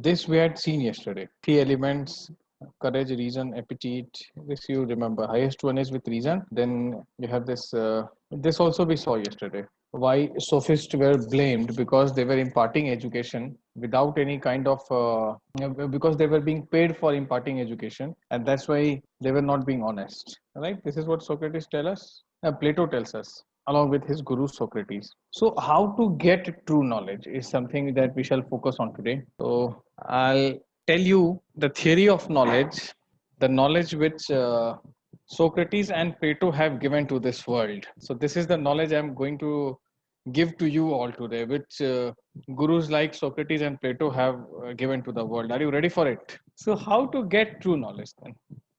this we had seen yesterday. Three elements: courage, reason, appetite. This you remember. Highest one is with reason. Then you have this. This also we saw yesterday. Why sophists were blamed because they were imparting education without any kind of because they were being paid for imparting education, and that's why they were not being honest. Right? This is what Socrates tell us. Plato tells us, along with his guru Socrates. So, how to get true knowledge is something that we shall focus on today. So, I'll tell you the theory of knowledge, the knowledge which Socrates and Plato have given to this world. So, this is the knowledge I'm going to give to you all today, which gurus like Socrates and Plato have given to the world. Are you ready for it? So, how to get true knowledge then?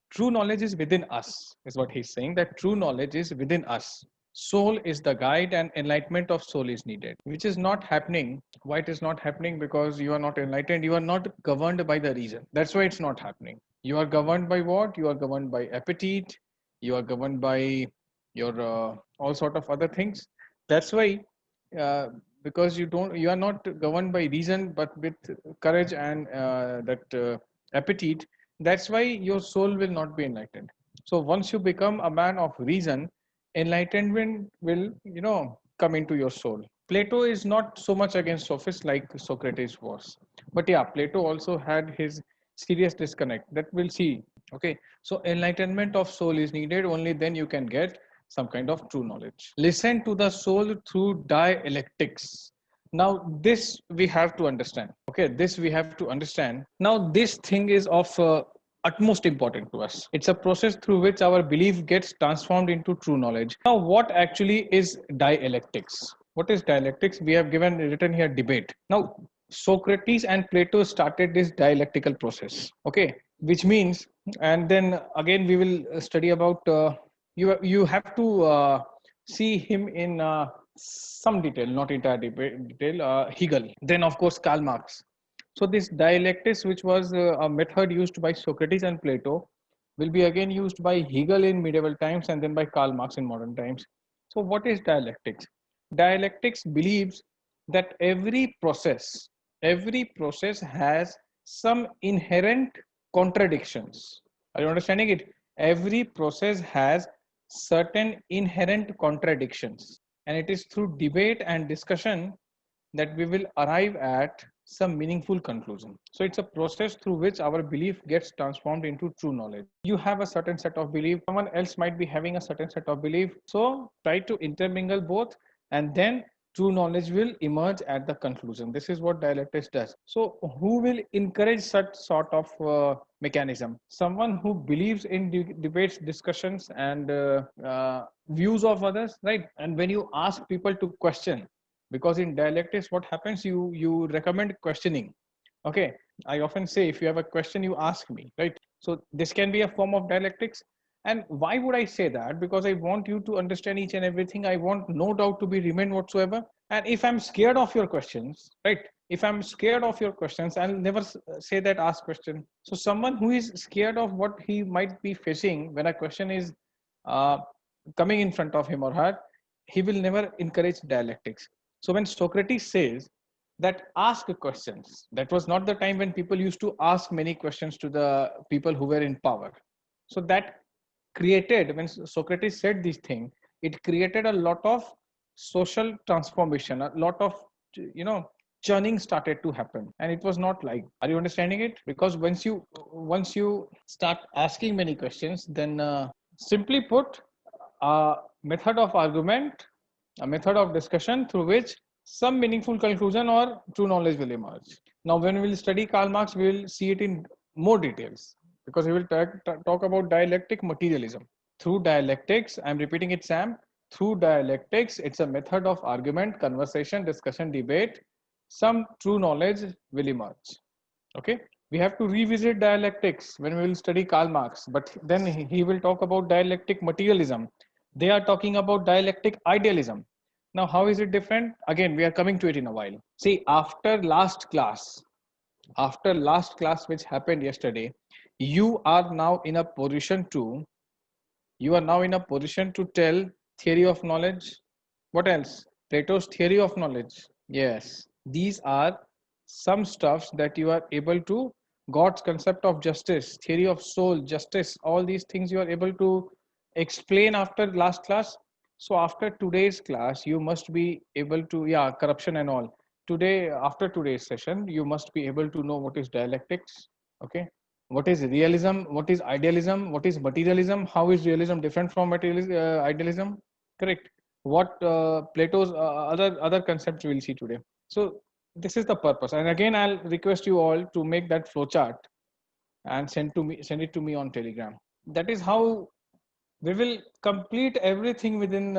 True knowledge is within us, is what he's saying, that true knowledge is within us. Soul is the guide and enlightenment of soul is needed, which is not happening. Why it is not happening? Because you are not enlightened, you are not governed by the reason. That's why it's not happening. You are governed by what? You are governed by appetite, you are governed by your all sort of other things. That's why uh, because you are not governed by reason but with courage and that appetite. That's why your soul will not be enlightened. So once you become a man of reason, enlightenment will come into your soul. Plato is not so much against sophists like Socrates was, but yeah, Plato also had his serious disconnect that we'll see. Okay, so enlightenment of soul is needed. Only then you can get some kind of true knowledge. Listen to the soul through dialectics. Now this we have to understand. Okay, this we have to understand. Now this thing is of utmost important to us. It's a process through which our belief gets transformed into true knowledge. Now what actually is dialectics? What is dialectics? We have given written here debate. Now Socrates and Plato started this dialectical process. Okay, which means, and then again we will study about you have to see him in some detail, not entire detail. Hegel, then of course Karl Marx. So this dialectics, which was a method used by Socrates and Plato, will be again used by Hegel in medieval times and then by Karl Marx in modern times. So what is dialectics? Dialectics believes that every process has some inherent contradictions. Are you understanding it? Every process has certain inherent contradictions, and it is through debate and discussion that we will arrive at some meaningful conclusion. So it's a process through which our belief gets transformed into true knowledge. You have a certain set of belief, someone else might be having a certain set of belief. So try to intermingle both, and then true knowledge will emerge at the conclusion. This is what dialectics does. So who will encourage such sort of mechanism? Someone who believes in debates, discussions, and views of others, right? And when you ask people to question, because in dialectics what happens, you recommend questioning. Okay, I often say, if you have a question, you ask me, right? So this can be a form of dialectics. And why would I say that? Because I want you to understand each and everything. I want no doubt to be remain whatsoever. And if I'm scared of your questions, right, if I'm scared of your questions, I'll never say that ask question. So someone who is scared of what he might be facing when a question is uh, coming in front of him or her, he will never encourage dialectics. So when Socrates says that ask questions, that was not the time when people used to ask many questions to the people who were in power. So that created, when Socrates said these things, it created a lot of social transformation, a lot of, churning started to happen. And it was not like, are you understanding it? Because once you start asking many questions, then simply put, a method of argument, a method of discussion through which some meaningful conclusion or true knowledge will emerge. Now, when we will study Karl Marx, we will see it in more details, because we will talk about dialectic materialism. Through dialectics, I'm repeating it, Sam. Through dialectics, it's a method of argument, conversation, discussion, debate. Some true knowledge will emerge. Okay, we have to revisit dialectics when we will study Karl Marx, but then he will talk about dialectic materialism. They are talking about dialectic idealism. Now, how is it different? Again, we are coming to it in a while. See, after last class which happened yesterday, you are now in a position to tell theory of knowledge. What else? Plato's theory of knowledge. Yes, these are some stuffs that you are able to, God's concept of justice, theory of soul, justice, all these things you are able to explain after last class. So after today's class, you must be able to, yeah, corruption and all. Today, after today's session, you must be able to know what is dialectics, okay? What is realism? What is idealism? What is materialism? How is realism different from materialism, idealism? Correct. What Plato's other concepts we will see today. So this is the purpose. And again, I'll request you all to make that flow chart and send it to me on Telegram. That is how we will complete everything within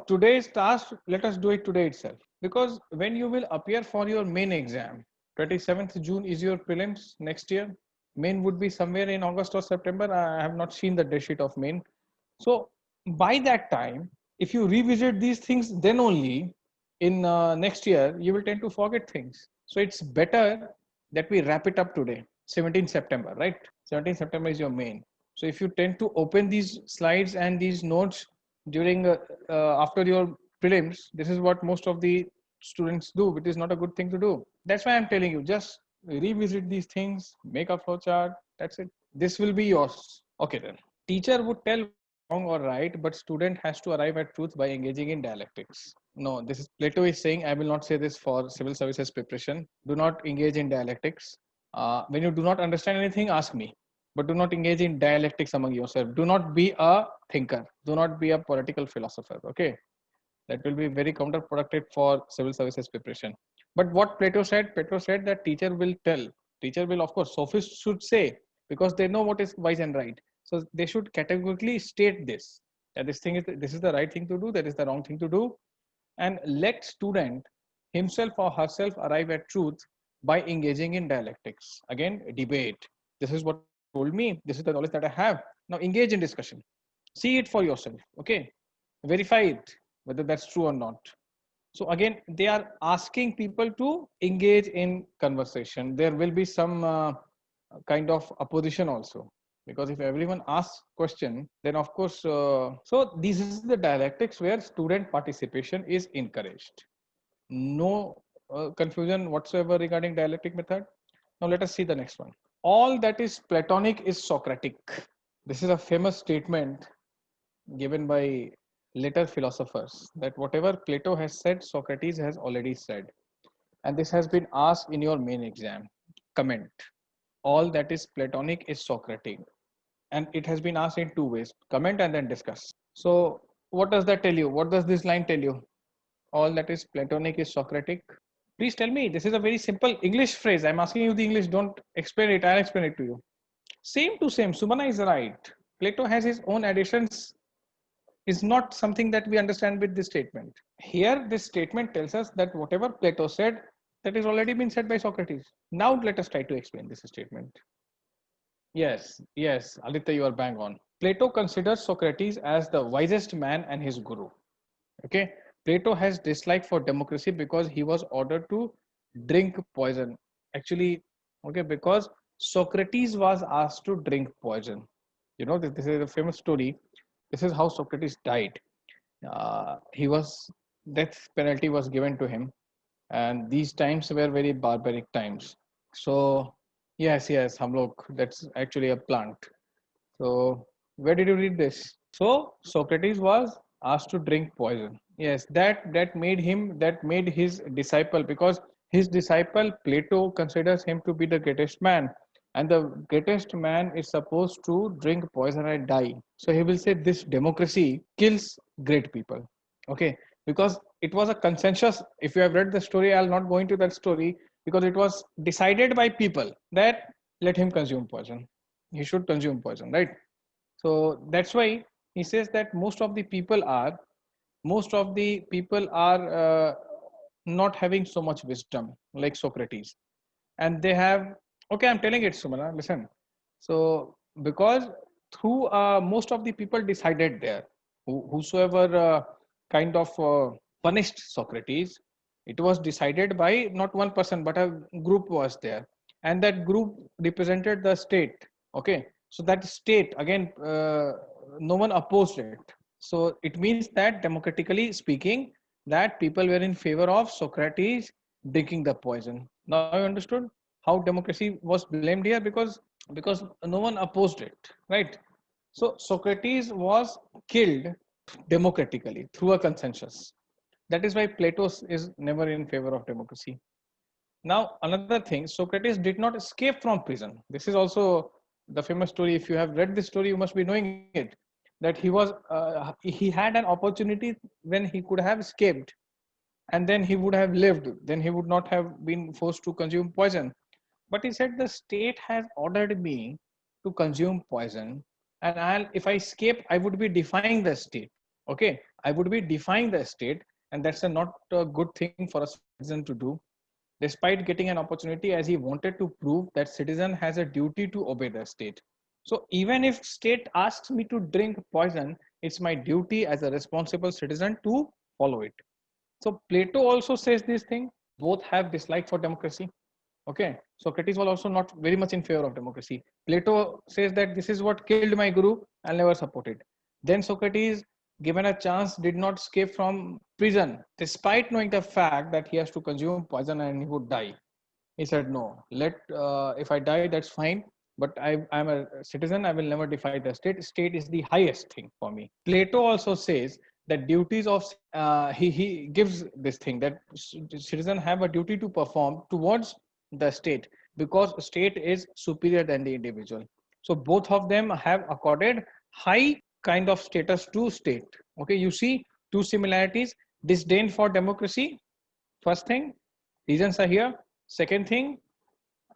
today's task. Let us do it today itself, because when you will appear for your main exam, 27th June is your prelims next year. Main would be somewhere in August or September. I have not seen the date sheet of main. So by that time, if you revisit these things, then only in next year you will tend to forget things. So it's better that we wrap it up today, 17 September, right? 17 September is your main. So if you tend to open these slides and these notes during after your prelims, this is what most of the students do, which is not a good thing to do. That's why I'm telling you, just revisit these things, make a flow chart. That's it. This will be yours. Okay then. Teacher would tell wrong or right, but student has to arrive at truth by engaging in dialectics. No, this is Plato is saying. I will not say this for civil services preparation. Do not engage in dialectics. When you do not understand anything, ask me, but do not engage in dialectics among yourself. Do not be a thinker. Do not be a political philosopher. Okay, that will be very counterproductive for civil services preparation. But what Plato said that teacher will tell. Teacher will, of course, sophists should say, because they know what is wise and right. So they should categorically state this, that this is the right thing to do, that is the wrong thing to do, and let student himself or herself arrive at truth by engaging in dialectics. Again, debate. This is what told me. This is the knowledge that I have. Now engage in discussion. See it for yourself. Okay, verify it whether that's true or not. So again, they are asking people to engage in conversation. There will be some kind of opposition also, because if everyone asks question, then of course, so this is the dialectics where student participation is encouraged. No confusion whatsoever regarding dialectic method. Now let us see the next one. All that is Platonic is Socratic. This is a famous statement given by later philosophers, that whatever Plato has said, Socrates has already said. And this has been asked in your main exam. Comment. All that is Platonic is Socratic. And it has been asked in two ways: comment and then discuss. So what does that tell you? What does this line tell you? All that is Platonic is Socratic. Please tell me. This is a very simple English phrase. I'm asking you the English. Don't explain it. I'll explain it to you. Same to same. Sumana is right. Plato has his own additions, is not something that we understand with this statement. Here, this statement tells us that whatever Plato said, that has already been said by Socrates. Now, let us try to explain this statement. Yes, Aditya, you are bang on. Plato considers Socrates as the wisest man and his guru. Okay, Plato has dislike for democracy because he was ordered to drink poison. Actually, okay, because Socrates was asked to drink poison. You know, this is a famous story. This is how Socrates died. He was death penalty was given to him, and these times were very barbaric times. So yes, Hamlok, that's actually a plant. So where did you read this? So Socrates was asked to drink poison. Yes, that made his disciple, because his disciple Plato considers him to be the greatest man, and the greatest man is supposed to drink poison and die. So he will say this democracy kills great people. Okay, because it was a consensus. If you have read the story, I'll not go into that story, because it was decided by people that let him consume poison. He should consume poison, right? So that's why he says that most of the people are not having so much wisdom like Socrates, and they have. Okay, I'm telling it, Sumana. Listen. So because through most of the people decided there, whosoever kind of punished Socrates, it was decided by not one person but a group was there, and that group represented the state. Okay, so that state again, no one opposed it. So it means that democratically speaking, that people were in favor of Socrates drinking the poison. Now you understood how democracy was blamed here, because no one opposed it, right? So Socrates was killed democratically through a consensus. That is why Plato is never in favor of democracy. Now, another thing, Socrates did not escape from prison. This is also the famous story. If you have read this story, you must be knowing it. That he had an opportunity when he could have escaped, and then he would have lived. Then he would not have been forced to consume poison. But he said the state has ordered me to consume poison, and if I escape, I would be defying the state. Okay, I would be defying the state, and that's not a good thing for a citizen to do. Despite getting an opportunity, as he wanted to prove that citizen has a duty to obey the state. So even if state asks me to drink poison, it's my duty as a responsible citizen to follow it. So Plato also says this thing. Both have dislike for democracy. Okay, Socrates was also not very much in favor of democracy. Plato says that this is what killed my guru. I'll never support it. Then Socrates, given a chance, did not escape from prison, despite knowing the fact that he has to consume poison and he would die. He said, "No, if I die, that's fine. But I'm a citizen. I will never defy the state. State is the highest thing for me." Plato also says that duties of he gives this thing that citizen have a duty to perform towards the state, because state is superior than the individual. So both of them have accorded high kind of status to state. Okay, you see two similarities: disdain for democracy. First thing, reasons are here. Second thing,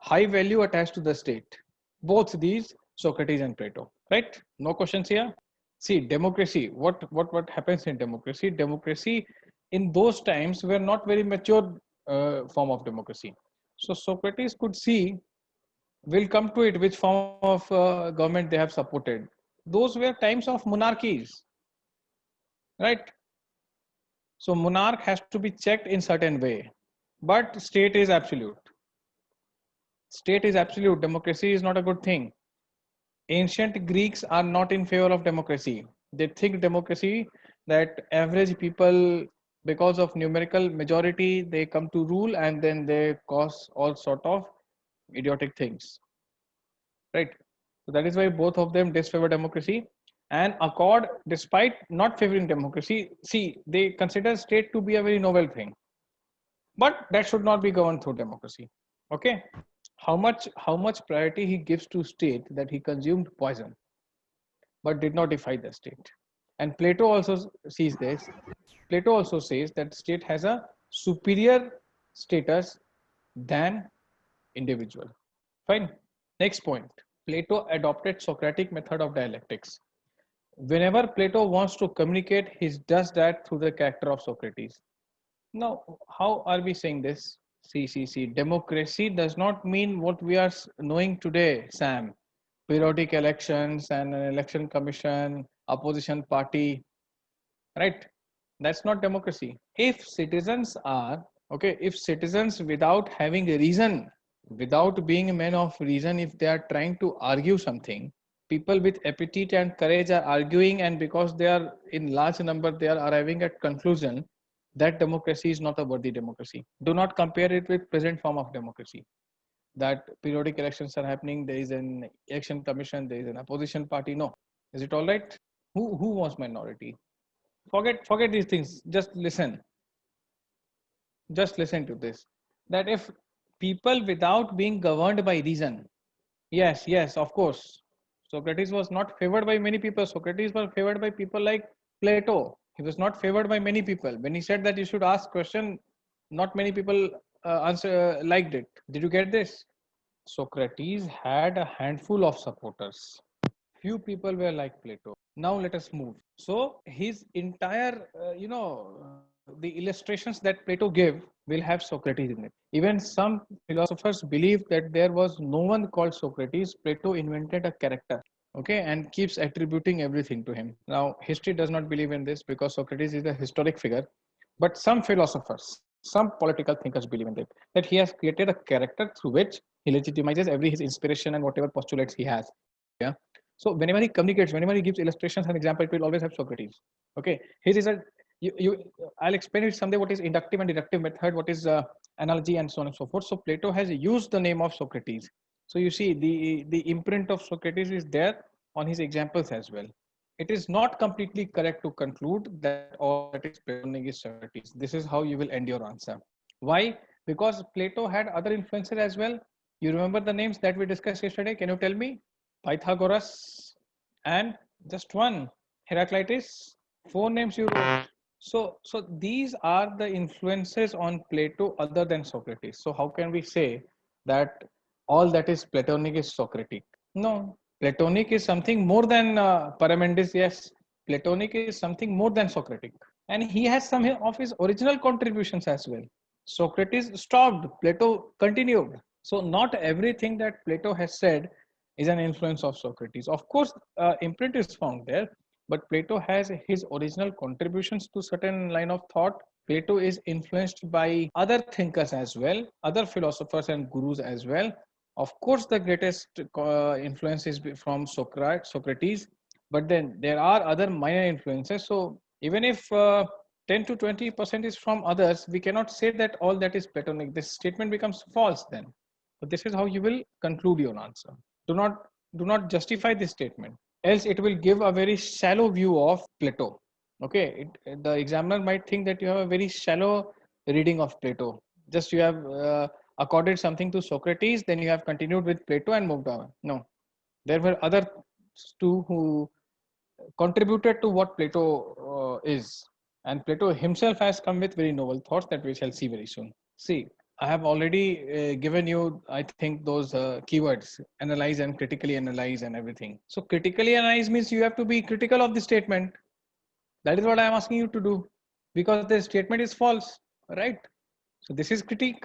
high value attached to the state. Both these, Socrates and Plato. Right? No questions here. See, democracy. What happens in democracy? Democracy in those times were not very mature form of democracy. So Socrates could see. We'll come to it. Which form of government they have supported? Those were times of monarchies, right? So monarch has to be checked in certain way, but state is absolute. State is absolute. Democracy is not a good thing. Ancient Greeks are not in favor of democracy. They think democracy, that average people, because of numerical majority, they come to rule and then they cause all sort of idiotic things. Right? So that is why both of them disfavor democracy. And Accord, despite not favoring democracy, see, they consider state to be a very novel thing. But that should not be governed through democracy. Okay? How much priority he gives to state, that he consumed poison but did not defy the state. And Plato also sees this. Plato also says that state has a superior status than individual. Fine. Next point. Plato adopted Socratic method of dialectics. Whenever Plato wants to communicate, he does that through the character of Socrates. Now, how are we saying this? See. Democracy does not mean what we are knowing today, Sam. Periodic elections and an election commission, opposition party, right? That's not democracy. If citizens are, okay, if citizens without having a reason, without being a man of reason, if they are trying to argue something, people with appetite and courage are arguing, and because they are in large number, they are arriving at conclusion, that democracy is not a worthy democracy. Do not compare it with present form of democracy, that periodic elections are happening, there is an election commission, there is an opposition party. No. Is it all right? Who wants minority? Forget these things. Just listen to this, that if people without being governed by reason, yes, of course, Socrates was not favored by many people. Socrates was favored by people like Plato. He was not favored by many people. When he said that you should ask question, not many people answer liked it. Did you get this? Socrates had a handful of supporters. Few people were like Plato. Now let us move. So his entire, the illustrations that Plato gave will have Socrates in it. Even some philosophers believe that there was no one called Socrates. Plato invented a character, okay, and keeps attributing everything to him. Now history does not believe in this, because Socrates is a historic figure, but some philosophers, some political thinkers believe in it, that he has created a character through which he legitimizes every his inspiration and whatever postulates he has. Yeah. So whenever he communicates, whenever he gives illustrations and example, it will always have Socrates. Okay. His is a I'll explain it someday what is inductive and deductive method, what is analogy, and so on and so forth. So Plato has used the name of Socrates. So you see the imprint of Socrates is there on his examples as well. It is not completely correct to conclude that all that is Platonic is Socrates. This is how you will end your answer. Why? Because Plato had other influences as well. You remember the names that we discussed yesterday? Can you tell me? Pythagoras and just one, Heraclitus. Four names you wrote. So these are the influences on Plato other than Socrates. So how can we say that all that is Platonic is Socratic? No, Platonic is something more than Parmenides. Yes, Platonic is something more than Socratic, and he has some of his original contributions as well. Socrates stopped, Plato continued. So not everything that Plato has said is an influence of Socrates. Of course, imprint is found there, but Plato has his original contributions to certain line of thought. Plato is influenced by other thinkers as well, other philosophers and gurus as well. Of course, the greatest influence is from Socrates, but then there are other minor influences. So even if 10 to 20% is from others, we cannot say that all that is Platonic. This statement becomes false then. But this is how you will conclude your answer. Do not justify this statement, else it will give a very shallow view of Plato. Okay, the examiner might think that you have a very shallow reading of Plato. Just you have accorded something to Socrates, then you have continued with Plato and moved on. No, there were other two who contributed to what Plato is. And Plato himself has come with very noble thoughts that we shall see very soon. See, I have already given you, I think, those keywords: analyze and critically analyze and everything. So, critically analyze means you have to be critical of the statement. That is what I am asking you to do, because the statement is false, right? So, this is critique.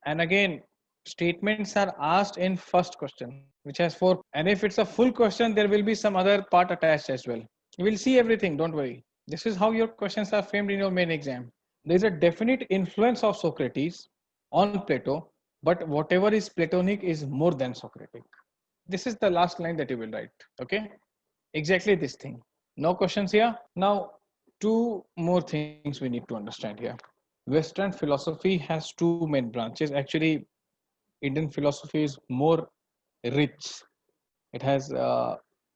And again, statements are asked in first question, which has four. And if it's a full question, there will be some other part attached as well. You will see everything, don't worry. This is how your questions are framed in your main exam. There is a definite influence of Socrates on Plato, but whatever is Platonic is more than Socratic. This is the last line that you will write. Okay? Exactly this thing. No questions here. Now, two more things we need to understand here. Western philosophy has two main branches. Actually, Indian philosophy is more rich. It has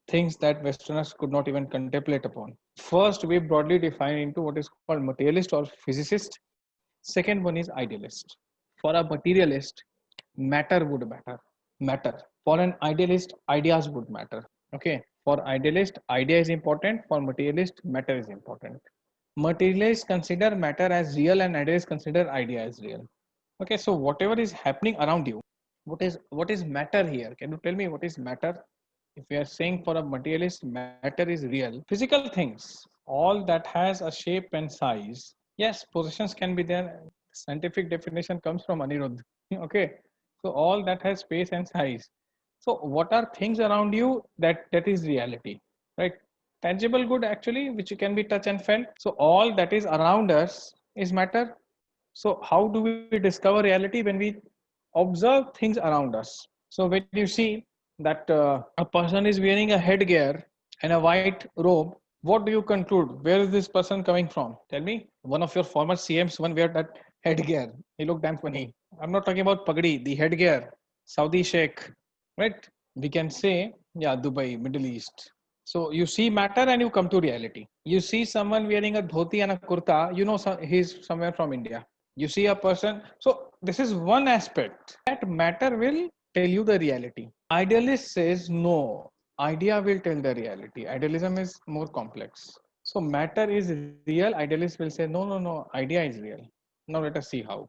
things that Westerners could not even contemplate upon. First, we broadly define into what is called materialist or physicist. Second one is idealist. For a materialist, matter would matter. For an idealist, ideas would matter. Okay. For idealist, idea is important. For materialist, matter is important. Materialists consider matter as real, and idealists consider idea as real. Okay, so whatever is happening around you, what is matter here? Can you tell me what is matter? If we are saying for a materialist, matter is real, physical things, all that has a shape and size. Yes, positions can be there. Scientific definition comes from Anirudh. Okay, so all that has space and size. So what are things around you that is reality, right? Tangible good actually, which can be touched and felt. So all that is around us is matter. So how do we discover reality? When we observe things around us. So when you see that a person is wearing a headgear and a white robe, what do you conclude? Where is this person coming from? Tell me. One of your former CMs one wear that headgear. He looked damn funny. I'm not talking about pagdi, the headgear, Saudi sheikh, right? We can say, yeah, Dubai, Middle East. So you see matter and you come to reality. You see someone wearing a dhoti and a kurta, you know he's somewhere from India. You see a person. So this is one aspect. That matter will tell you the reality. Idealist says no, idea will tell the reality. Idealism is more complex. So matter is real. Idealist will say no, idea is real. Now let us see how.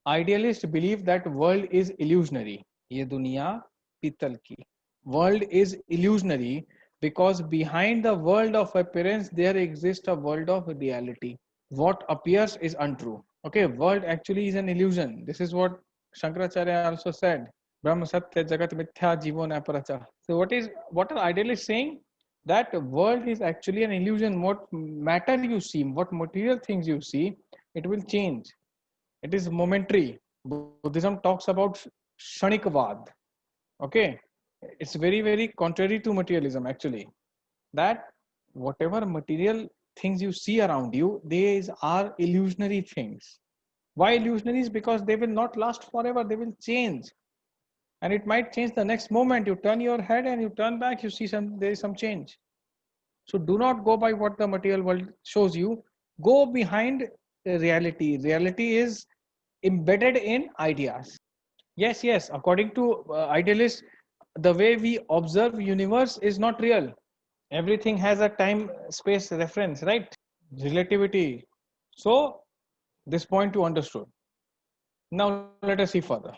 Idealists believe that world is illusionary. ये दुनिया पीतल की. World is illusionary because behind the world of appearance there exists a world of reality. What appears is untrue. Okay, world actually is an illusion. This is what Shankaracharya also said. Brahma Satya Jagat Mithya Jivo Naparacha. So what are idealists saying? That world is actually an illusion. What matter you see, what material things you see, it will change. It is momentary. Buddhism talks about Shanikvad. Okay, it's very contrary to materialism actually. That whatever material things you see around you, these are illusionary things. Why illusionary? Is because they will not last forever, they will change, and it might change the next moment. You turn your head and you turn back, you see there is some change. So do not go by what the material world shows you. Go behind reality. Reality is embedded in ideas. Yes, according to idealists, the way we observe universe is not real. Everything has a time space reference, right? Relativity. So this point you understood. Now let us see further.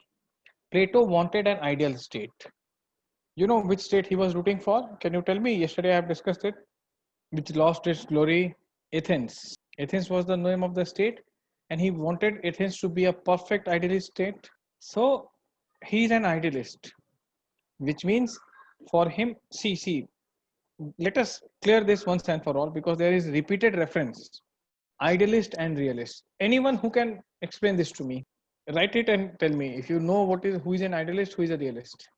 Plato wanted an ideal state. You know which state he was rooting for? Can you tell me? Yesterday I have discussed it. Which lost its glory? Athens. Athens was the name of the state, and he wanted Athens to be a perfect idealist state. So he's an idealist, which means for him, see, let us clear this once and for all, because there is repeated reference, idealist and realist. Anyone who can explain this to me, write it and tell me if you know who is an idealist, who is a realist.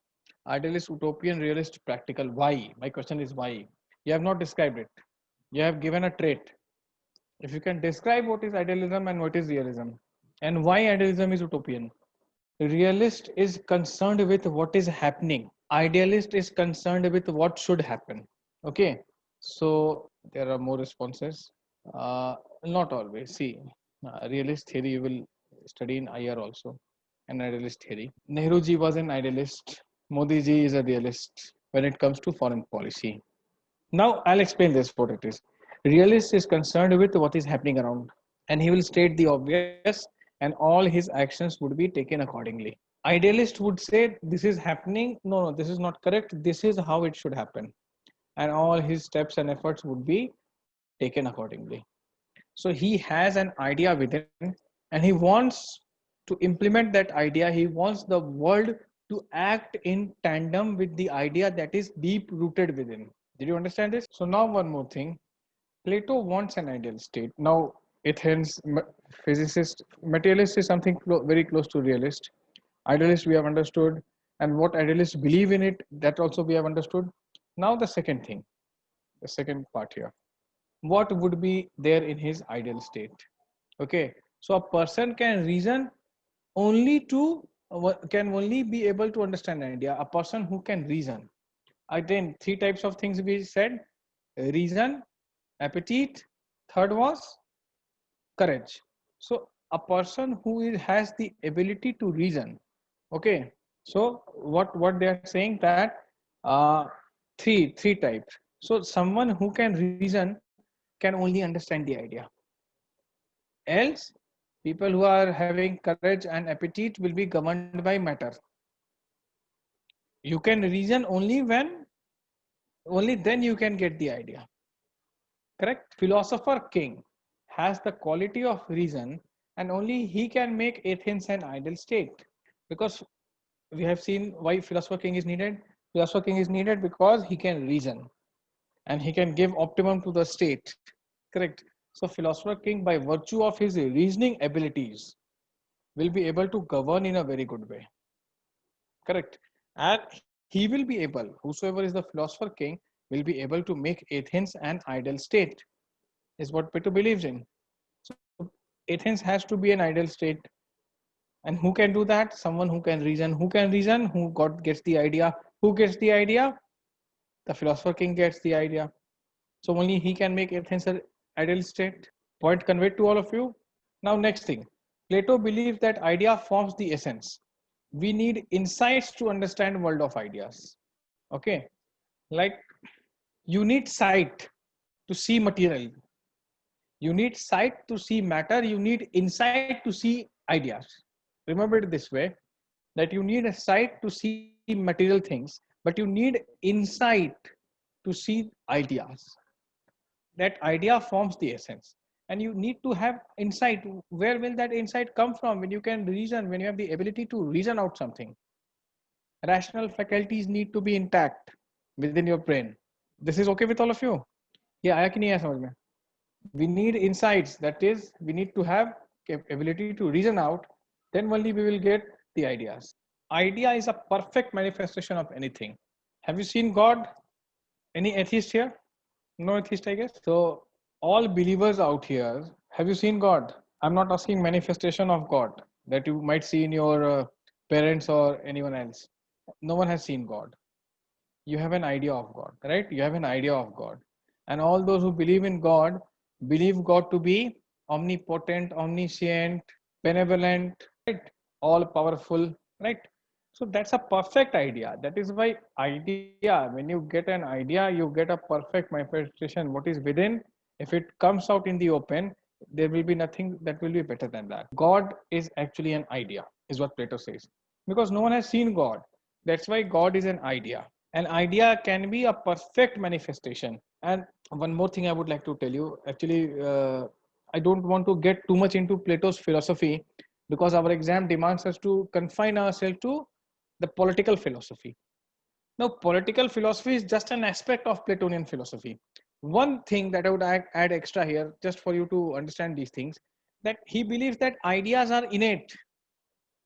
Idealist, utopian, realist, practical. Why? My question is why. You have not described it. You have given a trait. If you can describe what is idealism and what is realism, and why idealism is utopian. Realist is concerned with what is happening. Idealist is concerned with what should happen. Okay, so there are more responses. Not always. See, realist theory you will study in IR also, an idealist theory. Nehru ji was an idealist. Modi ji is a realist when it comes to foreign policy. Now I'll explain this what it is. Realist is concerned with what is happening around, and he will state the obvious, and all his actions would be taken accordingly. Idealist would say this is happening. No, this is not correct. This is how it should happen, and all his steps and efforts would be taken accordingly. So he has an idea within, and he wants to implement that idea. He wants the world to act in tandem with the idea that is deep rooted within. Did you understand this? So now one more thing. Plato wants an ideal state. Now Athens, physicist, materialist is something very close to realist. Idealist we have understood, and what idealists believe in it, that also we have understood. Now the second thing, the second part here. What would be there in his ideal state? Okay, so a person can reason only to can only be able to understand an idea. A person who can reason. Again, three types of things we said: reason, appetite, third was courage. So a person who has the ability to reason. Okay, so what they are saying that uh, three types. So someone who can reason can only understand the idea. Else, people who are having courage and appetite will be governed by matter. You can reason only then you can get the idea. Correct? Philosopher king has the quality of reason, and only he can make Athens an ideal state. Because we have seen why philosopher king is needed. Philosopher king is needed because he can reason and he can give optimum to the state. Correct? So philosopher king, by virtue of his reasoning abilities, will be able to govern in a very good way. Correct? And he will be able, whosoever is the philosopher king, will be able to make Athens an ideal state, is what Plato believes in. So Athens has to be an ideal state. And who can do that? Someone who can reason. Who can reason? Who gets the idea? Who gets the idea? The philosopher king gets the idea. So only he can make Athens an ideal state. Point conveyed to all of you. Now next thing. Plato believes that idea forms the essence. We need insights to understand world of ideas. Okay. Like you need sight to see material. You need sight to see matter. You need insight to see ideas. Remember it this way, that you need a sight to see material things, but you need insight to see ideas. That idea forms the essence, and you need to have insight. Where will that insight come from? When you can reason, when you have the ability to reason out something, rational faculties need to be intact within your brain. This is okay with all of you? Yeah, आया कि नहीं आया समझ में? We need insights, that is we need to have ability to reason out, then only we will get the ideas. Idea is a perfect manifestation of anything. Have you seen God? Any atheist here? No atheist, I guess. So all believers out here, have you seen God? I'm not asking manifestation of God that you might see in your parents or anyone else. No one has seen God. You have an idea of God, right? You have an idea of God. And all those who believe in God believe God to be omnipotent, omniscient, benevolent, right? All powerful, right? So that's a perfect idea. That is why idea, when you get an idea, you get a perfect manifestation. What is within, if it comes out in the open, there will be nothing that will be better than that. God is actually an idea, is what Plato says. Because no one has seen God. That's why God is an idea. An idea can be a perfect manifestation. And one more thing I would like to tell you, actually, I don't want to get too much into Plato's philosophy because our exam demands us to confine ourselves to the political philosophy. Now, political philosophy is just an aspect of Platonian philosophy. One thing that I would add extra here, just for you to understand these things, that he believes that ideas are innate.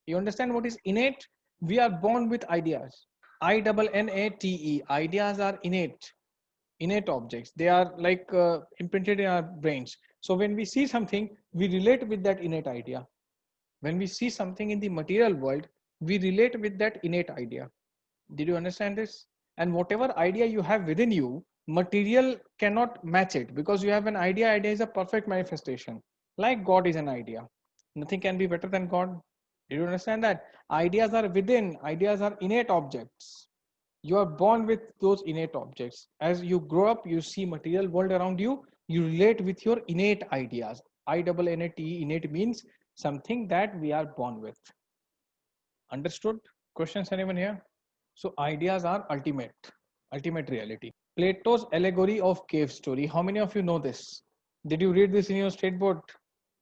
You understand what is innate? We are born with ideas. INNATE. Ideas are innate objects. They are like imprinted in our brains. So when we see something, we relate with that innate idea. When we see something in the material world, we relate with that innate idea. Did you understand this? And whatever idea you have within you, material cannot match it because you have an idea. Idea is a perfect manifestation. Like God is an idea. Nothing can be better than God. Did you understand that? Ideas are within, ideas are innate objects. You are born with those innate objects. As you grow up, you see material world around you, you relate with your innate ideas. INNATE, innate means something that we are born with. Understood? Questions anyone here? So ideas are ultimate reality. Plato's allegory of cave story. How many of you know this? Did you read this in your state board?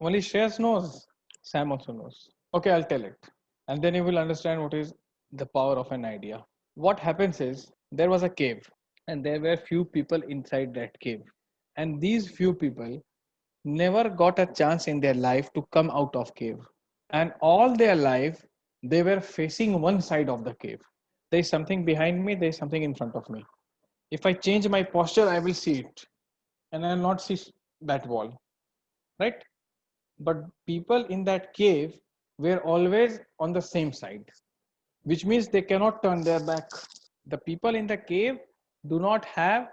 Only Shreyas knows. Sam also knows. Okay, I'll tell it. And then you will understand what is the power of an idea. What happens is there was a cave and there were few people inside that cave. And these few people never got a chance in their life to come out of cave. And all their life, they were facing one side of the cave. There is something behind me, there is something in front of me. If I change my posture, I will see it and I will not see that wall, right? But people in that cave were always on the same side, which means they cannot turn their back. The people in the cave do not have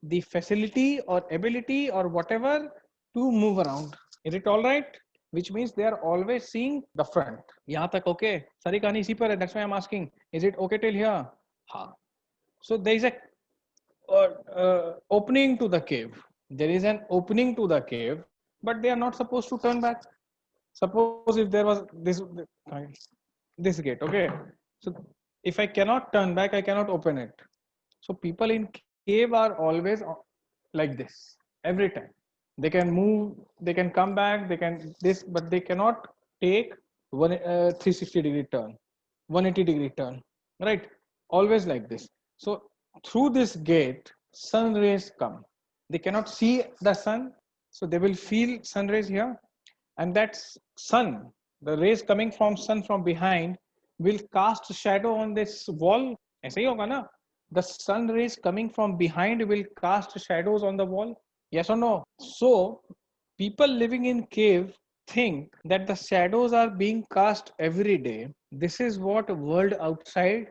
the facility or ability or whatever to move around. Is it all right? Which means they are always seeing the front. यहाँ तक okay? सारी कहानी इसी पर है. That's why I'm asking. Is it okay till here? हाँ. So there is a opening to the cave. There is an opening to the cave, but they are not supposed to turn back. Suppose if there was this gate, okay. So if I cannot turn back, I cannot open it. So people in cave are always like this every time. They can move, they can come back, they can this, but they cannot take 360-degree turn, 180-degree turn, right? Always like this. So through this gate, sun rays come. They cannot see the sun, so they will feel sun rays here, and that sun, the rays coming from sun from behind, will cast shadow on this wall. ऐसे ही होगा ना? The sun rays coming from behind will cast shadows on the wall. Yes or no? So people living in cave think that the shadows are being cast every day. This is what world outside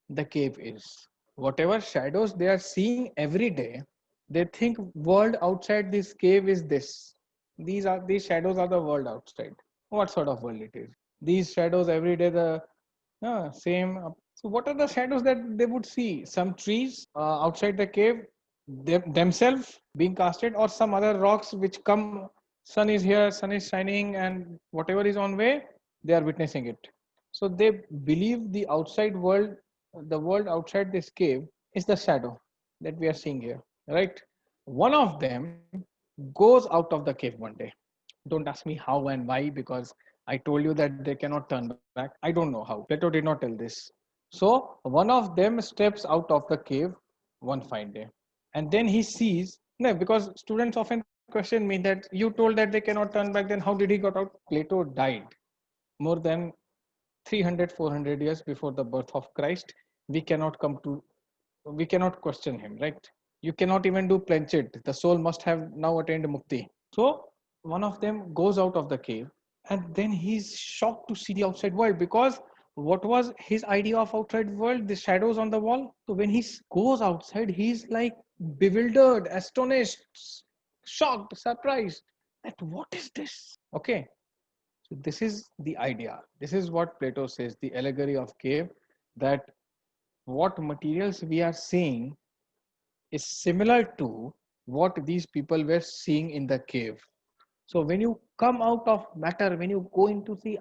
the cave is. Whatever shadows they are seeing every day, they think world outside this cave is this. These shadows are the world outside. What sort of world it is? These shadows every day the same. So what are the shadows that they would see? Some trees outside the cave, themselves being casted, or some other rocks which come. Sun is here, sun is shining, and whatever is on way, they are witnessing it. So they believe the outside world, the world outside this cave, is the shadow that we are seeing here, right? One of them goes out of the cave one day. Don't ask me how and why, because I told you that they cannot turn back. I don't know how. Plato did not tell this. So one of them steps out of the cave one fine day. And then he sees, no, because students often question me that you told that they cannot turn back, then how did he got out? Plato died more than 300, 400 years before the birth of Christ. We cannot come to, we cannot question him, right? You cannot even do planchit. The soul must have now attained mukti. So one of them goes out of the cave, and then he's shocked to see the outside world, because what was his idea of outside world? The shadows on the wall. So when he goes outside, he's like bewildered, astonished, shocked, surprised. That what is this? Okay, so this is the idea. This is what Plato says, the allegory of cave, that what materials we are seeing is similar to what these people were seeing in the cave. So when you come out of matter, when you go into the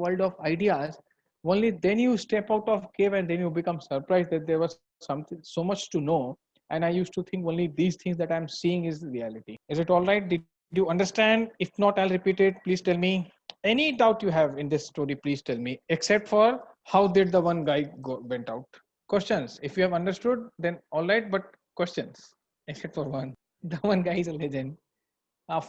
world of ideas, only then you step out of cave, and then you become surprised that there was something so much to know. And I used to think only these things that I'm seeing is reality. Is it all right? Did you understand? If not, I'll repeat it. Please tell me. Any doubt you have in this story, please tell me. Except for how did the one guy went out? Questions. If you have understood, then all right. But questions. Except for one. The one guy is a legend.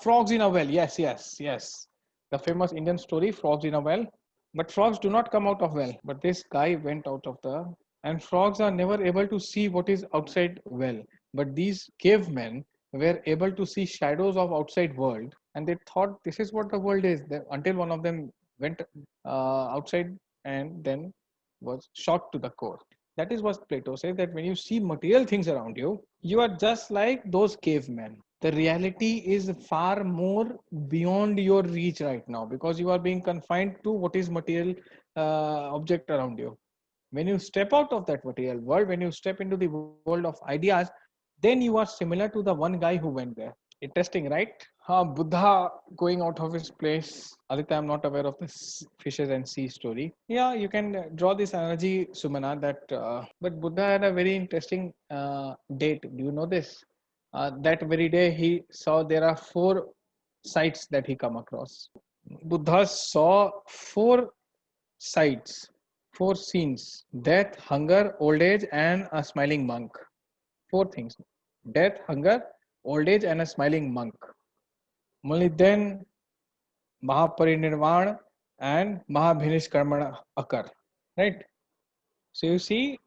Frogs in a well. Yes, yes, yes. The famous Indian story, frogs in a well. But frogs do not come out of well. But this guy went out of the. And frogs are never able to see what is outside well. But these cavemen were able to see shadows of outside world, and they thought this is what the world is. Until one of them went outside and then was shocked to the core. That is what Plato says, that when you see material things around you, you are just like those cavemen. The reality is far more beyond your reach right now, because you are being confined to what is material object around you. When you step out of that material world, when you step into the world of ideas, then you are similar to the one guy who went there. Interesting, right? Buddha going out of his place. Aditya, I'm not aware of this fishes and sea story. Yeah, you can draw this analogy, Sumana, that but Buddha had a very interesting date. Do you know this? That very day he saw there are four sights that he come across. Buddha saw four sights, four scenes: death, hunger, old age, and a smiling monk. Four things: death, hunger, old age, and a smiling monk. Only then Mahaparinirvana and Mahabhinishkarmana occur. Right? So you see,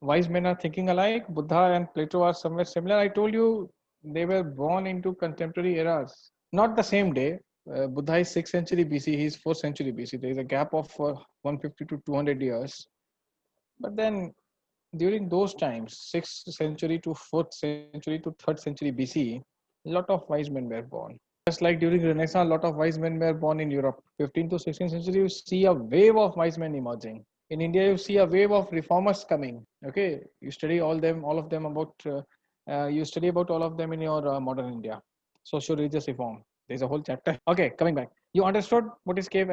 wise men are thinking alike. Buddha and Plato are somewhere similar. I told you they were born into contemporary eras. Not the same day. Buddha is 6th century BC, he is 4th century BC. There is a gap of 150 to 200 years. But then during those times, 6th century to 4th century to 3rd century BC, a lot of wise men were born. Just like during Renaissance, a lot of wise men were born in Europe. 15th to 16th century, you see a wave of wise men emerging. In India, you see a wave of reformers coming. Okay, you study all of them about. You study about all of them in your modern India, socio-religious reform. There's a whole chapter. Okay, coming back. You understood what is cave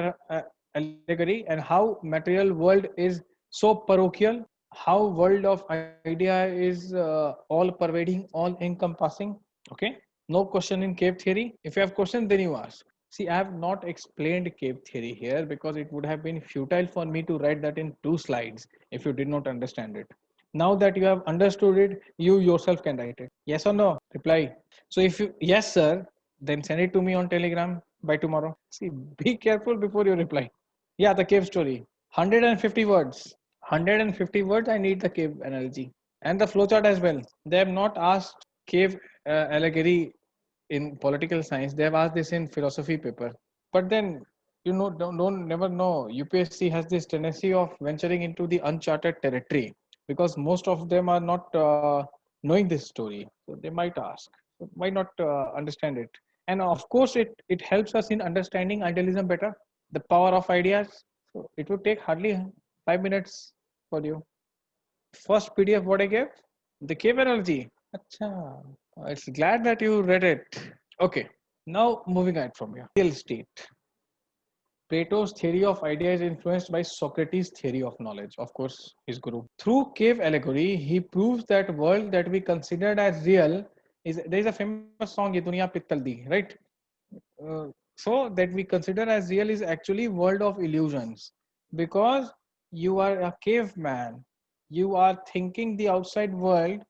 allegory and how material world is so parochial, how world of idea is all pervading, all encompassing. Okay, no question in cave theory. If you have questions, then you ask. See, I have not explained cave theory here because it would have been futile for me to write that in 2 slides if you did not understand it. Now that you have understood it, you yourself can write it. Yes or no? Reply. So if you, yes sir, then send it to me on Telegram by tomorrow. See, be careful before you reply. Yeah, the cave story. 150 words. 150 words, I need the cave analogy. And the flowchart as well. They have not asked cave allegory in political science. They have asked this in philosophy paper. But then, you know, don't never know. UPSC has this tendency of venturing into the uncharted territory because most of them are not knowing this story. So they might ask, so why not understand it? And of course, it helps us in understanding idealism better, the power of ideas. So it would take hardly 5 minutes for you. First PDF what I gave, the cave analogy. Acha, it's glad that you read it. Okay, now moving on from here. Real estate. Plato's theory of idea is influenced by Socrates' theory of knowledge, of course, his guru. Through cave allegory, he proves that world that we considered as real is, there is a famous song, Ye Duniya Pittal Di, right? So that we consider as real is actually world of illusions, because you are a caveman. You are thinking the outside world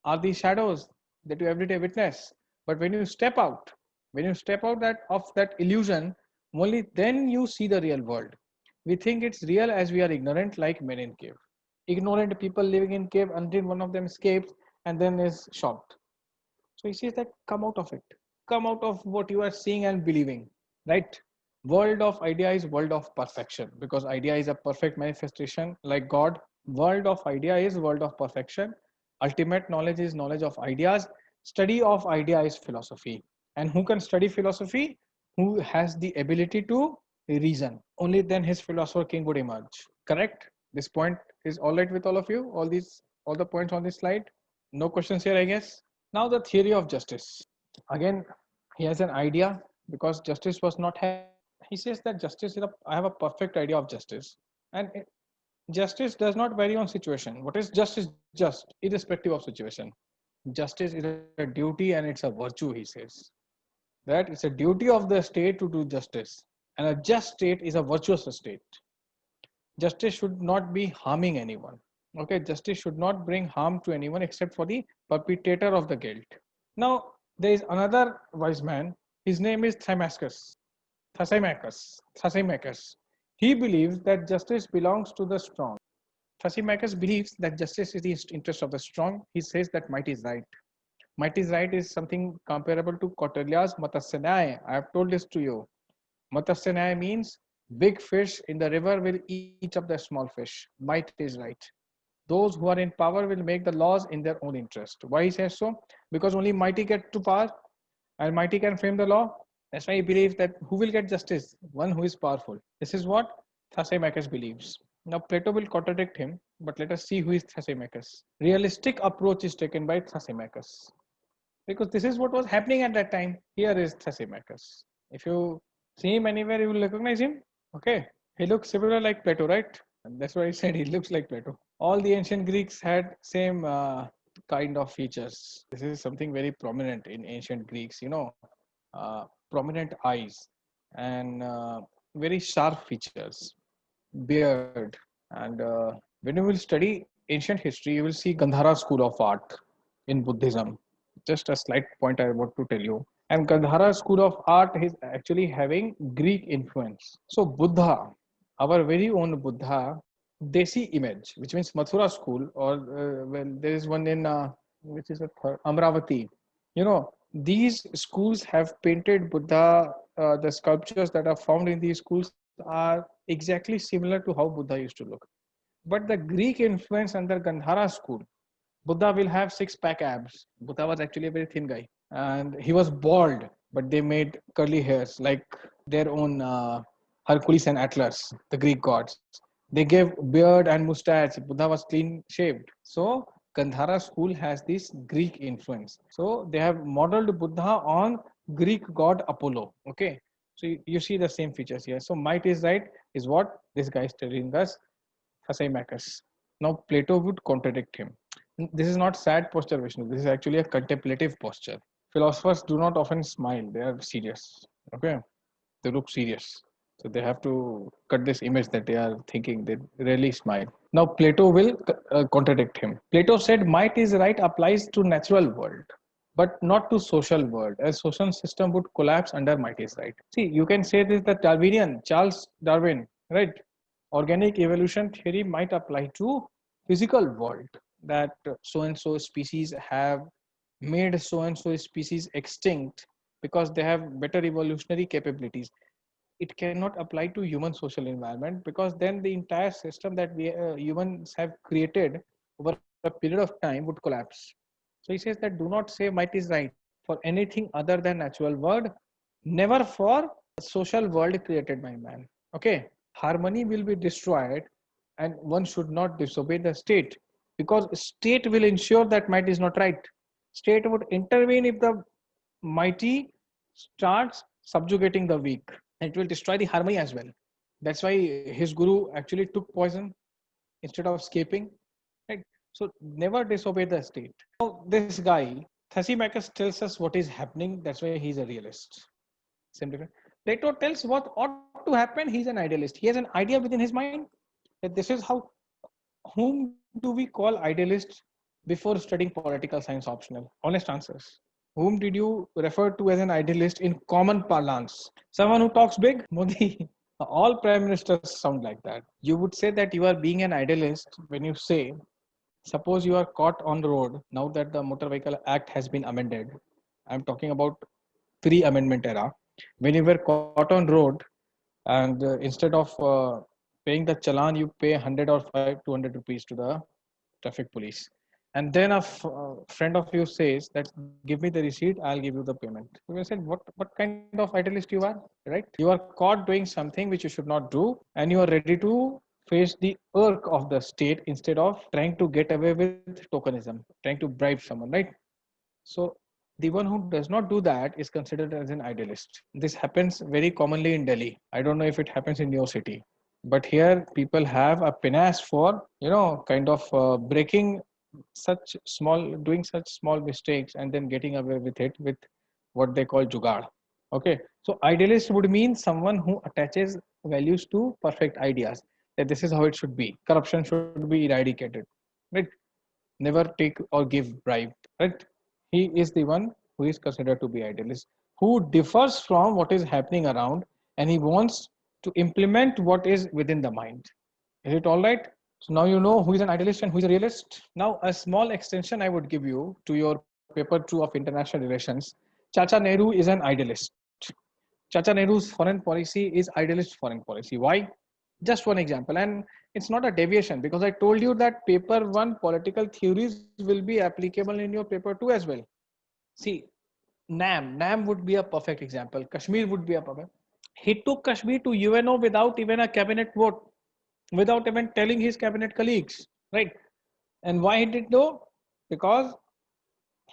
are the shadows that you everyday witness. But when you step out, that of that illusion, only then you see the real world. We think it's real as we are ignorant, like men in cave. Ignorant people living in cave until one of them escapes, and then is shocked. So he says that come out of it. Come out of what you are seeing and believing, right? World of idea is world of perfection because idea is a perfect manifestation like God. World of idea is world of perfection. Ultimate knowledge is knowledge of ideas. Study of idea is philosophy. And who can study philosophy? Who has the ability to reason. Only then his philosopher king would emerge. Correct? This point is all right with all of you? All the points on this slide? No questions here, I guess. Now the theory of justice. Again, he has an idea because justice was not had. He says that justice is I have a perfect idea of justice. And justice does not vary on situation. What is just, irrespective of situation. Justice is a duty and it's a virtue, he says. That it's a duty of the state to do justice. And a just state is a virtuous state. Justice should not be harming anyone. Okay, justice should not bring harm to anyone except for the perpetrator of the guilt. Now, there is another wise man. His name is Thymaeus. He believes that justice belongs to the strong. Thymaeus believes that justice is the interest of the strong. He says that might is right. Might is right is something comparable to Kautilya's Matsya Nyaya. I have told this to you. Matsya Nyaya means big fish in the river will eat up the small fish. Might is right. Those who are in power will make the laws in their own interest. Why he says so? Because only mighty get to power and mighty can frame the law. That's why he believes that who will get justice? One who is powerful. This is what Thymaeus believes. Now Plato will contradict him, but let us see who is Thymaeus. Realistic approach is taken by Thymaeus. Because this is what was happening at that time. Here is Thymaeus. If you see him anywhere, you will recognize him. Okay. He looks similar like Plato, right? And that's why I said he looks like Plato. All the ancient Greeks had same kind of features. This is something very prominent in ancient Greeks, prominent eyes and very sharp features, beard. And when you will study ancient history, you will see Gandhara school of art in Buddhism. Just a slight point I want to tell you. And Gandhara school of art is actually having Greek influence. So Buddha, our very own Buddha, Desi image, which means Mathura school, or there is one in which is a Amravati. These schools have painted Buddha. The sculptures that are found in these schools are exactly similar to how Buddha used to look. But the Greek influence under Gandhara school, Buddha will have six-pack abs. Buddha was actually a very thin guy, and he was bald, but they made curly hairs like their own Hercules and Atlas, the Greek gods. They gave beard and mustache. Buddha was clean shaved. So Gandhara school has this Greek influence. So they have modeled Buddha on Greek god Apollo. Okay. So you see the same features here. So might is right is what this guy is telling us, Thymaeus. Now Plato would contradict him. This is not sad posture, Vishnu. This is actually a contemplative posture. Philosophers do not often smile. They are serious. Okay. They look serious. So they have to cut this image that they are thinking. They rarely smile. Now Plato will contradict him. Plato said might is right applies to natural world, but not to social world. A social system would collapse under might is right. See, you can say this that Darwinian, Charles Darwin, right? Organic evolution theory might apply to physical world, that so and so species have made so and so species extinct because they have better evolutionary capabilities. It cannot apply to human social environment because then the entire system that we humans have created over a period of time would collapse. So he says that do not say might is right for anything other than natural world, never for social world created by man. Okay, harmony will be destroyed and one should not disobey the state because state will ensure that might is not right. State would intervene if the mighty starts subjugating the weak, and it will destroy the harmony as well. That's why his guru actually took poison instead of escaping, right? So never disobey the state. Now this guy Thymaeus tells us what is happening. That's why he's a realist. Simply, Plato tells what ought to happen. He's an idealist. He has an idea within his mind that this is how. Whom do we call idealist before studying political science optional? Honest answers. Whom did you refer to as an idealist in common parlance? Someone who talks big? Modi. All prime ministers sound like that. You would say that you are being an idealist when you say Suppose you are caught on the road now that the Motor Vehicle Act has been amended. I'm talking about pre-amendment era. When you were caught on road and instead of paying the challan, you pay 100 or 200 rupees to the traffic police. And then a friend of you says that give me the receipt, I'll give you the payment. You will say, what kind of idealist you are, right? You are caught doing something which you should not do, and you are ready to face the irk of the state instead of trying to get away with tokenism, trying to bribe someone, right? So the one who does not do that is considered as an idealist. This happens very commonly in Delhi. I don't know if it happens in your city, but here people have a panache for, kind of breaking doing such small mistakes and then getting away with it with what they call jugaad. Okay, so idealist would mean someone who attaches values to perfect ideas, that this is how it should be. Corruption should be eradicated, right? Never take or give bribe, right? He is the one who is considered to be idealist, who differs from what is happening around, and he wants to implement what is within the mind. Is it all right? So now you know who is an idealist and who is a realist. Now a small extension I would give you to your paper 2 of international relations. Chacha Nehru is an idealist. Chacha Nehru's foreign policy is idealist foreign policy. Why? Just one example, and it's not a deviation, because I told you that paper 1 political theories will be applicable in your paper 2 as well. See, Nam would be a perfect example. Kashmir would be a perfect. He took Kashmir to UNO without even a cabinet vote, without even telling his cabinet colleagues, right? And why he did so? Because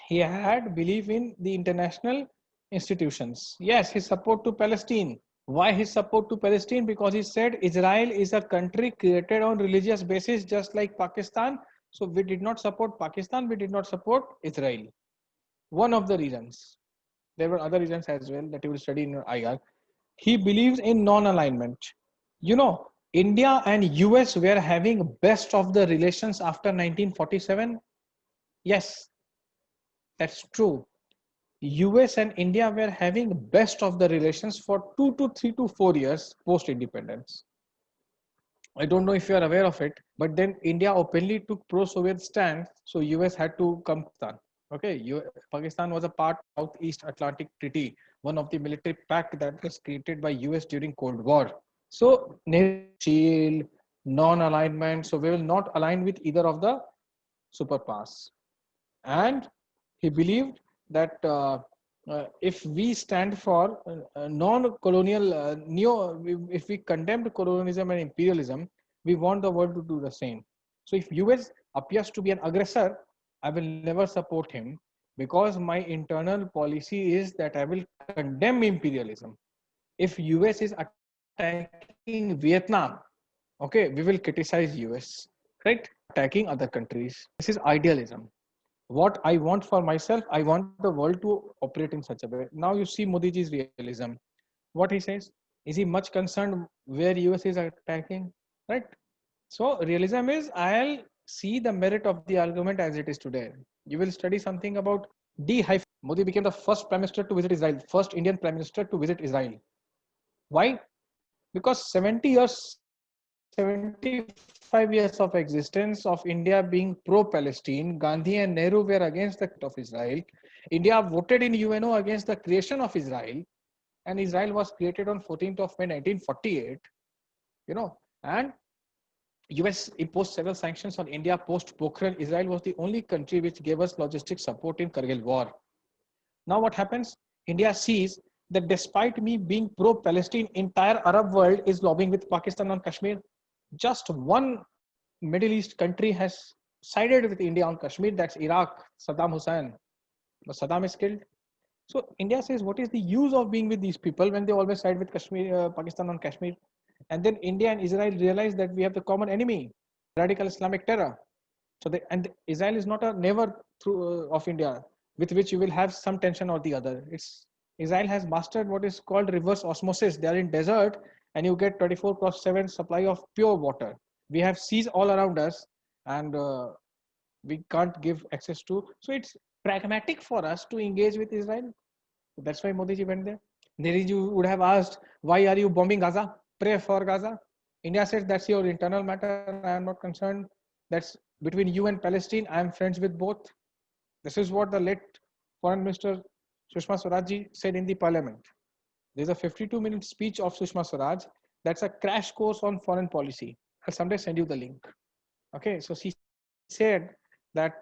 he had belief in the international institutions. Yes, his support to Palestine. Why his support to Palestine? Because he said Israel is a country created on religious basis, just like Pakistan. So we did not support Pakistan. We did not support Israel. One of the reasons. There were other reasons as well that you will study in your IR. He believes in non-alignment. India and US were having best of the relations after 1947. Yes, that's true. US and India were having best of the relations for 2 to 3 to 4 years post independence. I don't know if you are aware of it, but then India openly took pro-Soviet stand, so US had to come down. Okay, Pakistan was a part of Southeast Atlantic Treaty, one of the military pact that was created by US during Cold War. So shield, non-alignment, so we will not align with either of the superpowers. And he believed that if we stand for non-colonial, if we condemned colonialism and imperialism, we want the world to do the same. So if US appears to be an aggressor, I will never support him, because my internal policy is that I will condemn imperialism. If US is attacking Vietnam, okay, we will criticize US, right? Attacking other countries. This is idealism. What I want for myself, I want the world to operate in such a way. Now you see Modi ji's realism. What he says, is he much concerned where US is attacking, right? So realism is, I'll see the merit of the argument as it is today. You will study something about D. Modi became the first prime minister to visit Israel, first Indian prime minister to visit Israel. Why? Because 75 years of existence of India being pro-Palestine, Gandhi and Nehru were against the of Israel. India voted in UNO against the creation of Israel, and Israel was created on 14th of May 1948. And US imposed several sanctions on India post Pokhran. Israel was the only country which gave us logistic support in Kargil war. Now what happens? India sees that despite me being pro-Palestine, entire Arab world is lobbying with Pakistan on Kashmir. Just one Middle East country has sided with India on Kashmir, that's Iraq, Saddam Hussein. But Saddam is killed. So India says, what is the use of being with these people when they always side with Pakistan on Kashmir? And then India and Israel realize that we have the common enemy, radical Islamic terror. And Israel is not a neighbor of India with which you will have some tension or the other. Israel has mastered what is called reverse osmosis. They are in desert and you get 24/7 supply of pure water. We have seas all around us, and we can't give access to. So it's pragmatic for us to engage with Israel. That's why Modi ji went there. Nehru would have asked, why are you bombing Gaza? Pray for Gaza. India said, that's your internal matter. I am not concerned. That's between you and Palestine, I am friends with both. This is what the late Foreign Minister Sushma Swaraj ji said in the parliament. There's a 52-minute speech of Sushma Swaraj. That's a crash course on foreign policy. I'll someday send you the link. Okay, so she said that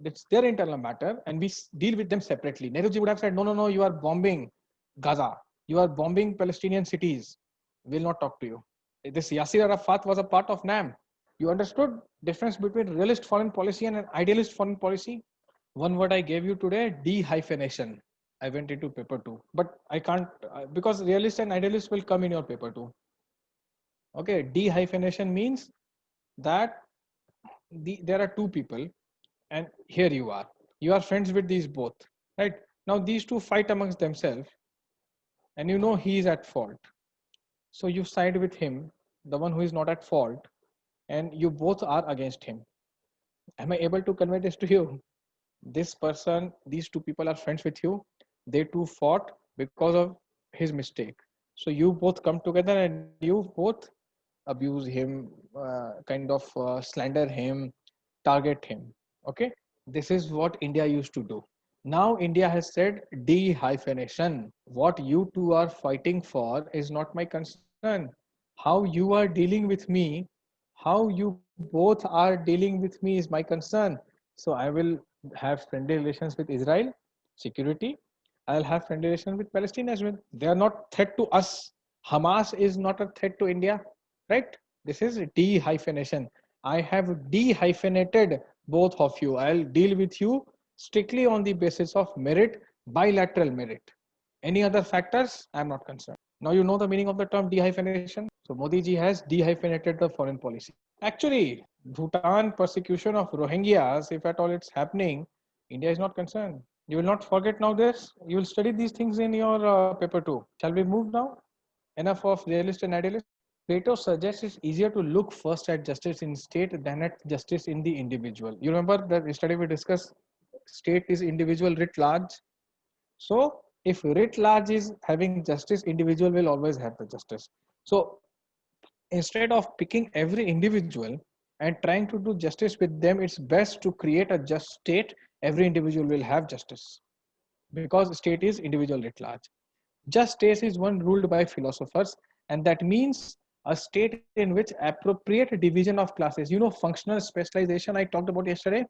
it's their internal matter and we deal with them separately. Nehruji would have said, no, you are bombing Gaza. You are bombing Palestinian cities. We'll not talk to you. This Yasser Arafat was a part of NAM. You understood difference between realist foreign policy and an idealist foreign policy? One word I gave you today, dehyphenation. I went into paper 2, but I can't because realist and idealist will come in your paper 2. Okay, dehyphenation means that there are two people and here you are friends with these both, right? Now these two fight amongst themselves and you know he is at fault. So you side with him, the one who is not at fault, and you both are against him. Am I able to convey this to you? This person, these two people are friends with you. They two fought because of his mistake. So you both come together and you both abuse him, slander him, target him. Okay, this is what India used to do. Now India has said dehyphenation. What you two are fighting for is not my concern. How you are dealing with me, how you both are dealing with me is my concern. So I will have friendly relations with Israel, security. I'll have friendly relations with Palestine as well. They are not threat to us. Hamas is not a threat to India, right? This is dehyphenation. I have dehyphenated both of you. I'll deal with you strictly on the basis of merit, bilateral merit. Any other factors, I'm not concerned. Now you know the meaning of the term dehyphenation. So Modi ji has dehyphenated the foreign policy. Actually, Bhutan persecution of Rohingyas, if at all it's happening, India is not concerned. You will not forget now this. You will study these things in your paper 2. Shall we move now? Enough of realist and idealist. Plato suggests it's easier to look first at justice in state than at justice in the individual. You remember that yesterday we discussed state is individual writ large. So if writ large is having justice, individual will always have the justice. So instead of picking every individual and trying to do justice with them, it's best to create a just state. Every individual will have justice because state is individual writ large. Just state is one ruled by philosophers, and that means a state in which appropriate division of classes, functional specialization I talked about yesterday,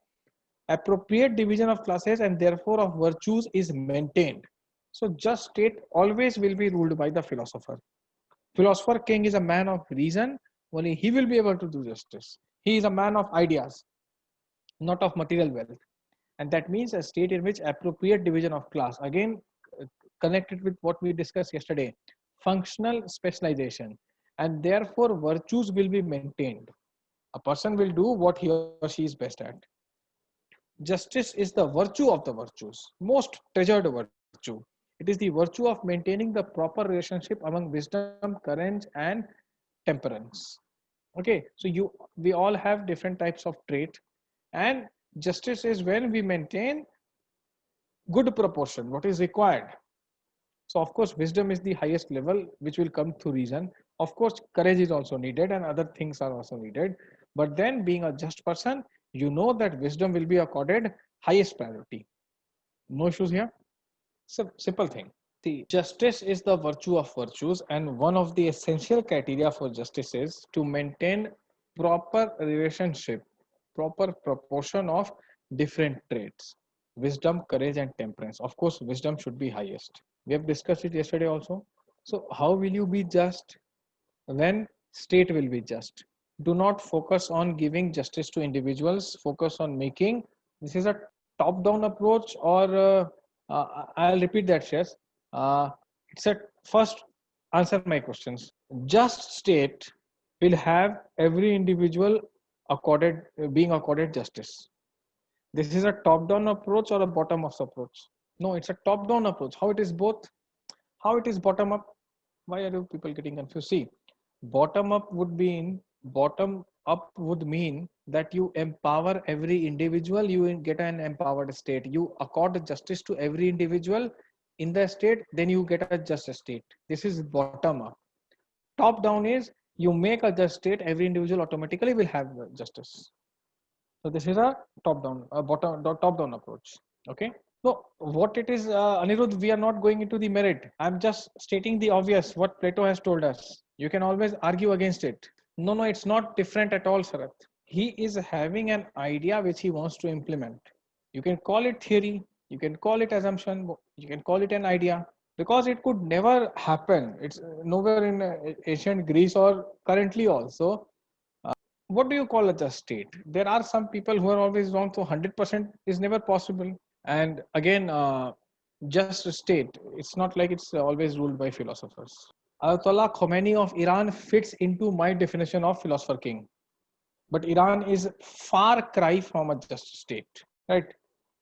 appropriate division of classes and therefore of virtues is maintained. So just state always will be ruled by the philosopher. Philosopher king is a man of reason, only he will be able to do justice. He is a man of ideas, not of material wealth. And that means a state in which appropriate division of class, again connected with what we discussed yesterday, functional specialization, and therefore virtues will be maintained. A person will do what he or she is best at. Justice is the virtue of the virtues, most treasured virtue. It is the virtue of maintaining the proper relationship among wisdom, courage, and temperance. Okay, so we all have different types of trait, and justice is when we maintain good proportion, what is required. So of course, wisdom is the highest level, which will come through reason. Of course, courage is also needed and other things are also needed. But then being a just person, you know that wisdom will be accorded highest priority. No issues here. So simple thing. The justice is the virtue of virtues, and one of the essential criteria for justice is to maintain proper relationship, proper proportion of different traits, wisdom, courage, and temperance. Of course, wisdom should be highest. We have discussed it yesterday also. So how will you be just when state will be just? Do not focus on giving justice to individuals. Focus on making, this is a top down approach, or I'll repeat that, Shes. It's a first answer my questions. Just state will have every individual accorded being accorded justice. This is a top down approach or a bottom up approach? No, it's a top down approach. How it is both? How it is bottom up? Why are you people getting confused? See, bottom up would mean that you empower every individual, you get an empowered state. You accord justice to every individual in the state, then you get a just state. This is bottom up. Top down is you make a just state, every individual automatically will have justice. So this is a top-down approach. Okay. So what it is, Anirudh, we are not going into the merit. I'm just stating the obvious, what Plato has told us. You can always argue against it. No, it's not different at all, Sarath. He is having an idea which he wants to implement. You can call it theory, you can call it assumption, you can call it an idea, because it could never happen. It's nowhere in ancient Greece or currently also. What do you call a just state? There are some people who are always wrong, so 100% is never possible. And again, just a state, it's not like it's always ruled by philosophers. Ayatollah Khomeini of Iran fits into my definition of philosopher king. But Iran is far cry from a just state, right?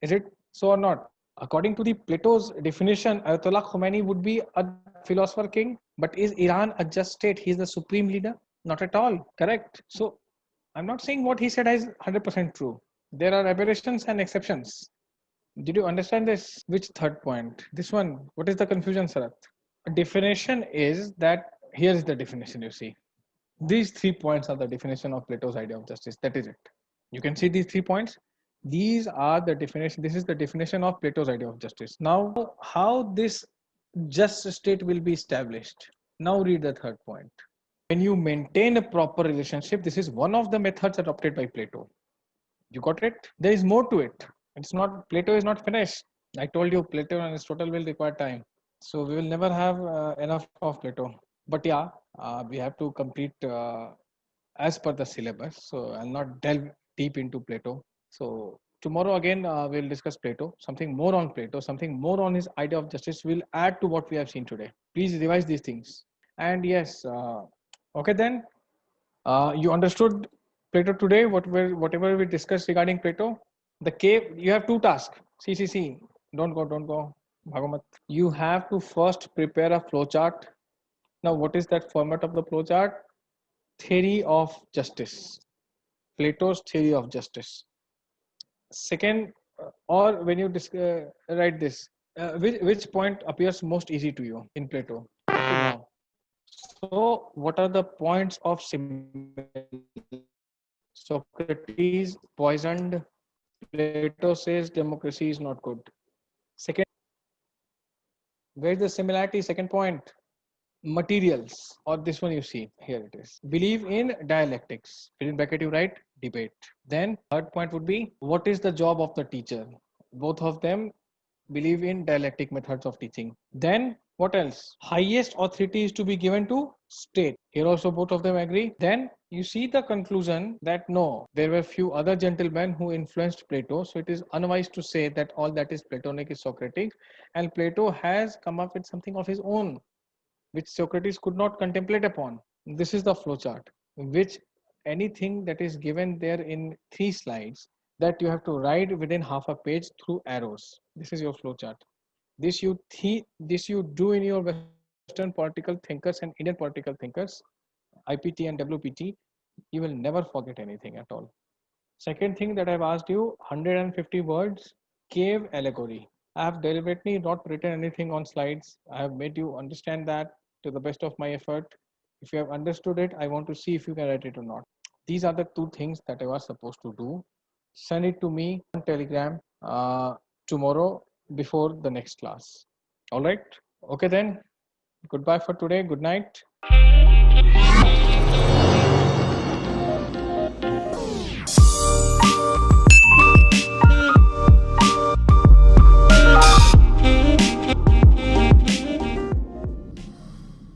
Is it so or not? According to the Plato's definition, Ayatollah Khomeini would be a philosopher king, but is Iran a just state? He is the supreme leader? Not at all, correct? So I'm not saying what he said is 100% true. There are aberrations and exceptions. Did you understand this? Which third point? This one. What is the confusion, Sarath? Definition is that here is the definition you see. These 3 points are the definition of Plato's idea of justice. That is it. You can see these 3 points. These are the definition. This is the definition of Plato's idea of justice. Now, how this just state will be established? Now read the third point. When you maintain a proper relationship, this is one of the methods adopted by Plato. You got it? There is more to it. It's not, Plato is not finished. I told you Plato and Aristotle will require time. So we will never have enough of Plato. But yeah, we have to complete as per the syllabus. So I'll not delve deep into Plato. So tomorrow again, we'll discuss Plato, something more on Plato, something more on his idea of justice will add to what we have seen today. Please revise these things. And yes, okay then, you understood Plato today, whatever we discussed regarding Plato. The cave, you have 2 tasks. See, don't go, Bhagamat. You have to first prepare a flowchart. Now, what is that format of the flowchart? Theory of justice. Plato's theory of justice. Second, or when you write this, which point appears most easy to you in Plato? Now. So, what are the points of similarity? Socrates poisoned. Plato says democracy is not good. Second, where's the similarity? Second point, materials, or this one you see, here it is. Believe in dialectics. In bracket you write debate. Then third point would be, what is the job of the teacher? Both of them believe in dialectic methods of teaching. Then what else? Highest authority is to be given to state. Here also both of them agree. Then you see the conclusion that no, there were few other gentlemen who influenced Plato. So it is unwise to say that all that is Platonic is Socratic. And Plato has come up with something of his own, which Socrates could not contemplate upon. This is the flowchart, which anything that is given there in 3 slides that you have to write within half a page through arrows. This is your flowchart. This you do in your Western political thinkers and Indian political thinkers, IPT and WPT. You will never forget anything at all. Second thing that I've asked you, 150 words, cave allegory. I have deliberately not written anything on slides. I have made you understand that to the best of my effort. If you have understood it, I want to see if you can write it or not. These are the 2 things that I was supposed to do. Send it to me on Telegram tomorrow before the next class. All right. Okay then. Goodbye for today. Good night.